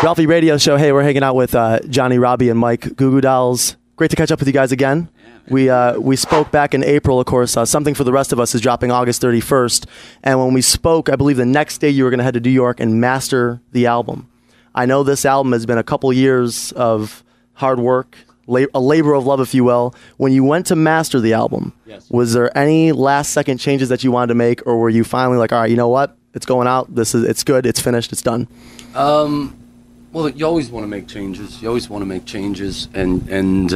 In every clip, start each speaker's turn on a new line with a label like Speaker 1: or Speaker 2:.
Speaker 1: Ralphie Radio Show. Hey, we're hanging out with Johnny, Robby, and Mike, Goo Goo Dolls. Great to catch up with you guys again. We spoke back in April, of course. Something for the Rest of Us is dropping August 31st. And when we spoke, I believe the next day you were going to head to New York and master the album. I know this album has been a couple years of hard work, a labor of love, if you will. When you went to master the album,
Speaker 2: yes,
Speaker 1: was there any last-second changes that you wanted to make, or were you finally like, all right, you know what? It's going out. It's good. It's finished. It's done.
Speaker 2: Well, you always want to make changes. You always want to make changes, and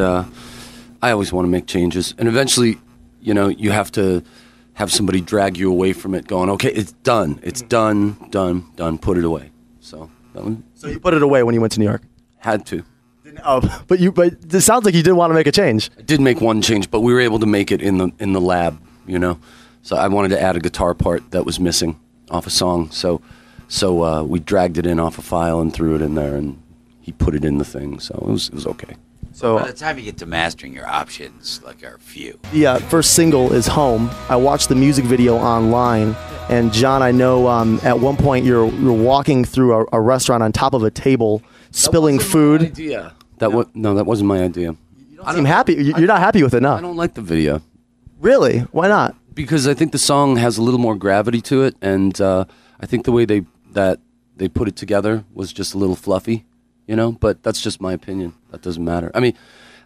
Speaker 2: I always want to make changes. And eventually, you know, you have to have somebody drag you away from it, going, okay, it's done. It's done. Put it away. So
Speaker 1: you put it away when you went to New York?
Speaker 2: Had to.
Speaker 1: Oh, but it sounds like you didn't want to make a change.
Speaker 2: I did make one change, but we were able to make it in the lab, you know. So I wanted to add a guitar part that was missing off a song. So we dragged it in off a file and threw it in there, and he put it in the thing. So it was okay.
Speaker 3: So by the time you get to mastering, your options are few.
Speaker 1: The first single is Home. I watched the music video online, and John, I know at one point you're walking through a restaurant on top of a table, spilling food.
Speaker 2: My idea. That wasn't my idea.
Speaker 1: You don't seem happy. You're not happy with it, no?
Speaker 2: I don't like the video.
Speaker 1: Really? Why not?
Speaker 2: Because I think the song has a little more gravity to it, and I think the way they put it together was just a little fluffy, you know. But that's just my opinion. That doesn't matter. I mean,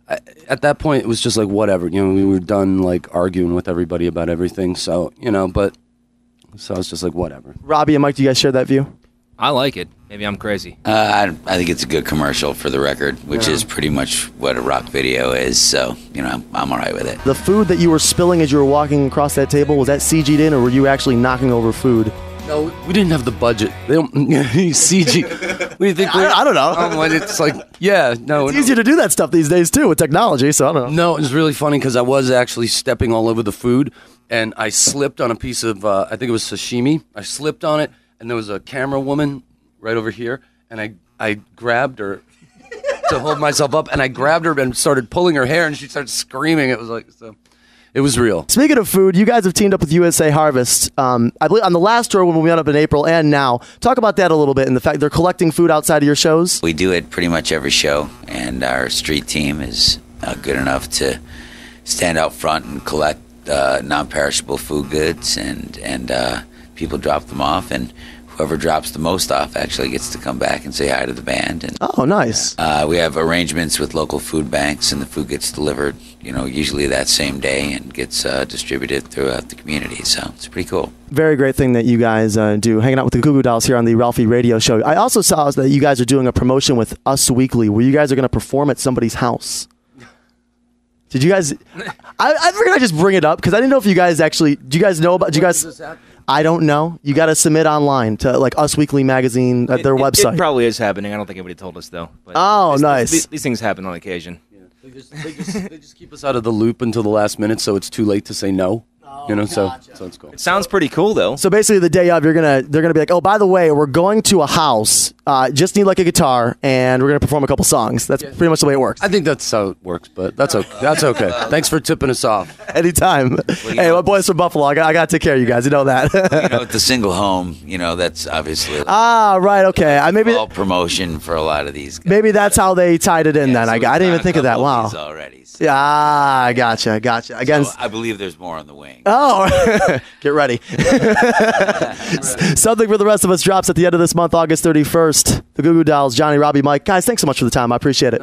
Speaker 2: at that point, it was just like whatever. You know, we were done like arguing with everybody about everything. So you know, so I was just like whatever.
Speaker 1: Robby and Mike, do you guys share that view?
Speaker 4: I like it. Maybe I'm crazy.
Speaker 3: I think it's a good commercial for the record, which is pretty much what a rock video is. So, you know, I'm all right with it.
Speaker 1: The food that you were spilling as you were walking across that table, was that CG'd in, or were you actually knocking over food?
Speaker 2: No, we didn't have the budget. They don't CG. What do you think?
Speaker 1: I don't know.
Speaker 2: It's like, yeah, no.
Speaker 1: It's easier to do that stuff these days, too, with technology, so I don't know.
Speaker 2: No, it was really funny because I was actually stepping all over the food, and I slipped on a piece of, I think it was sashimi. I slipped on it, and there was a camera woman right over here, and I grabbed her to hold myself up, and I grabbed her and started pulling her hair, and she started screaming. It was like, so it was real.
Speaker 1: Speaking of food, you guys have teamed up with USA Harvest. I believe on the last tour when we met up in April and now. Talk about that a little bit and the fact they're collecting food outside of your shows.
Speaker 3: We do it pretty much every show, and our street team is good enough to stand out front and collect non-perishable food goods, and people drop them off, and whoever drops the most off actually gets to come back and say hi to the band. And
Speaker 1: oh, nice.
Speaker 3: We have arrangements with local food banks, and the food gets delivered, you know, usually that same day, and gets distributed throughout the community. So it's pretty cool.
Speaker 1: Very great thing that you guys do, hanging out with the Goo Goo Dolls here on the Ralphie Radio Show. I also saw that you guys are doing a promotion with Us Weekly, where you guys are going to perform at somebody's house. Did you guys? I figured I'd just bring it up because I didn't know if you guys actually. Do you guys know about? Do you guys? I don't know. You got to submit online to like Us Weekly magazine at their website.
Speaker 4: It probably is happening. I don't think anybody told us though. But
Speaker 1: nice.
Speaker 4: These things happen on occasion.
Speaker 2: Yeah. They just keep us out of the loop until the last minute, so it's too late to say no. You know,
Speaker 1: gotcha.
Speaker 2: so it's cool.
Speaker 4: It sounds pretty cool though.
Speaker 1: So basically, the day of, they're gonna be like, oh, by the way, we're going to a house. Just need like a guitar, and we're gonna perform a couple songs. That's pretty much the way it works.
Speaker 2: I think that's how it works, but that's okay. That's okay. Thanks for tipping us off.
Speaker 1: Anytime. Hey, my boys from Buffalo. I got to take care of you guys. You know that.
Speaker 3: You know, with the single home, you know, that's obviously
Speaker 1: right. Okay. Maybe
Speaker 3: all promotion for a lot of these guys.
Speaker 1: Maybe that's how they tied it in. Then
Speaker 3: so
Speaker 1: I didn't even think of that. Wow.
Speaker 3: Already. So.
Speaker 1: Yeah, gotcha. Again,
Speaker 3: so I believe there's more on the wing.
Speaker 1: Oh, get ready. Something for the Rest of Us drops at the end of this month, August 31st. The Goo Goo Dolls, Johnny, Robby, Mike. Guys, thanks so much for the time. I appreciate it.